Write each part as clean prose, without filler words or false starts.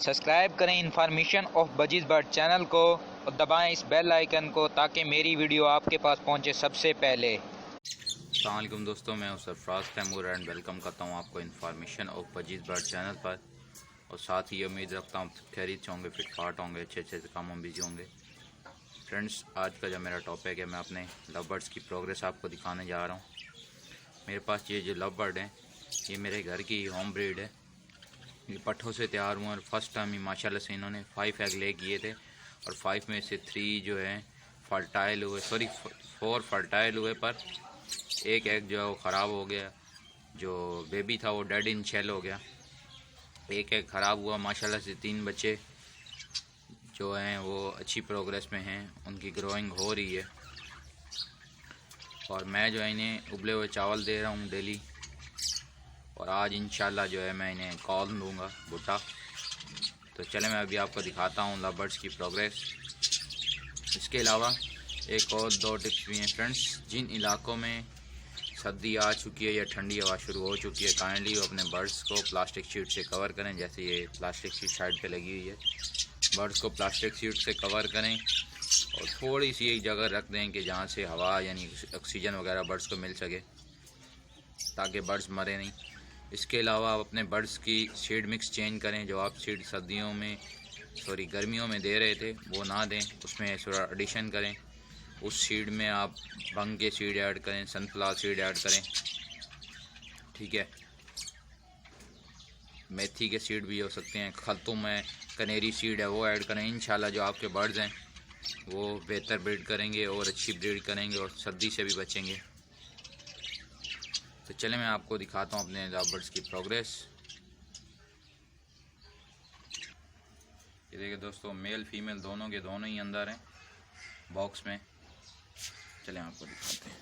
Subscribe करें information of budgies bird channel को और दबाएं इस बेल आइकन को ताकि मेरी वीडियो आपके पास पहुंचे सबसे पहले। अस्सलाम वालेकुम दोस्तों, मैं सरफराज तैमूर एंड वेलकम करता हूं आपको information of budgies bird channel पर। और साथ ही उम्मीद रखता हूं खैरियत से होंगे, फिटफाट होंगे, अच्छे से कामों में बिजी होंगे। फ्रेंड्स, आज का जो मेरा टॉपिक है, मैं अपने लव बर्ड्स की प्रोग्रेस आपको दिखाने जा रहा हूँ। मेरे पास ये जो लव बर्ड हैं, ये मेरे घर की होम ब्रीड है। ये पट्ठों से तैयार हुए और फर्स्ट टाइम ही माशाल्लाह से इन्होंने 5 एग ले किए थे और 5 में से 3 जो है फर्टाइल हुए, 4 फर्टाइल हुए, पर एक एग जो है वो ख़राब हो गया। जो बेबी था वो डेड इन शेल हो गया। एक एग ख़राब हुआ। माशाल्लाह से 3 बच्चे जो हैं वो अच्छी प्रोग्रेस में हैं, उनकी ग्रोइंग हो रही है। और मैं जो है इन्हें उबले हुए चावल दे रहा हूँ डेली। और आज इंशाल्लाह जो है मैं इन्हें कॉर्न दूंगा, भुट्टा। तो चले मैं अभी आपको दिखाता हूँ लव बर्ड्स की प्रोग्रेस। इसके अलावा एक और 2 टिप्स भी हैं फ्रेंड्स। जिन इलाकों में सर्दी आ चुकी है या ठंडी हवा शुरू हो चुकी है, काइंडली अपने बर्ड्स को प्लास्टिक शीट से कवर करें। जैसे ये प्लास्टिक शीट साइड पे लगी हुई है, बर्ड्स को प्लास्टिक शीट से कवर करें और थोड़ी सी एक जगह रख दें कि जहाँ से हवा यानी ऑक्सीजन वगैरह बर्ड्स को मिल सके, ताकि बर्ड्स मरे नहीं। इसके अलावा आप अपने बर्ड्स की सीड मिक्स चेंज करें। जो आप सीड गर्मियों में दे रहे थे वो ना दें, उसमें थोड़ा एडिशन करें। उस सीड में आप भंग के सीड ऐड करें, सनफ्लावर सीड ऐड करें, ठीक है। मेथी के सीड भी हो सकते हैं। खलतों में कनेरी सीड है वो ऐड करें। इंशाल्लाह जो आपके बर्ड्स हैं वो बेहतर ब्रीड करेंगे और अच्छी ब्रीड करेंगे और सर्दी से भी बचेंगे। तो चले मैं आपको दिखाता हूँ अपने लव बर्ड्स की प्रोग्रेस। ये देखिए दोस्तों, मेल फीमेल दोनों के दोनों ही अंदर हैं बॉक्स में। चले आपको दिखाते हैं।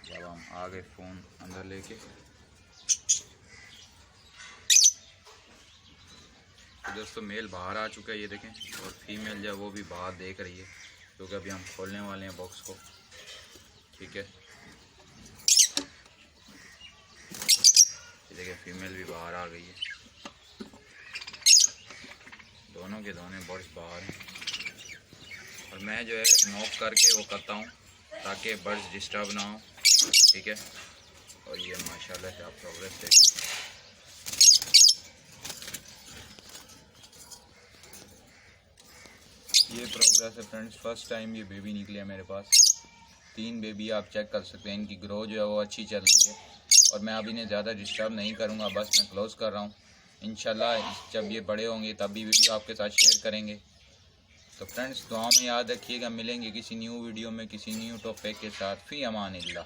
जब हम आगे फ़ोन अंदर लेके, तो दोस्तों मेल बाहर आ चुका है, ये देखें। और फीमेल जो है वो भी बाहर देख रही है, क्योंकि अभी हम खोलने वाले हैं बॉक्स को, ठीक है। देखिए फीमेल भी बाहर आ गई है। दोनों के दोनों बर्ड्स बाहर हैं। और मैं जो है नॉक करके वो करता हूँ ताकि बर्ड्स डिस्टर्ब ना हो, ठीक है। और ये माशाल्लाह से आप प्रोग्रेस देखें। ये प्रोग्रेस है फ्रेंड्स। फर्स्ट टाइम ये बेबी निकले है मेरे पास। 3 बेबी आप चेक कर सकते हैं। इनकी ग्रो जो है वो अच्छी चल रही है। और मैं अभी इन्हें ज़्यादा डिस्टर्ब नहीं करूँगा, बस मैं क्लोज़ कर रहा हूँ। इंशाल्लाह जब ये बड़े होंगे तब भी वीडियो आपके साथ शेयर करेंगे। तो फ्रेंड्स, दुआ में याद रखिएगा। मिलेंगे किसी न्यू वीडियो में किसी न्यू टॉपिक के साथ। फ़ी अमानिल्लाह।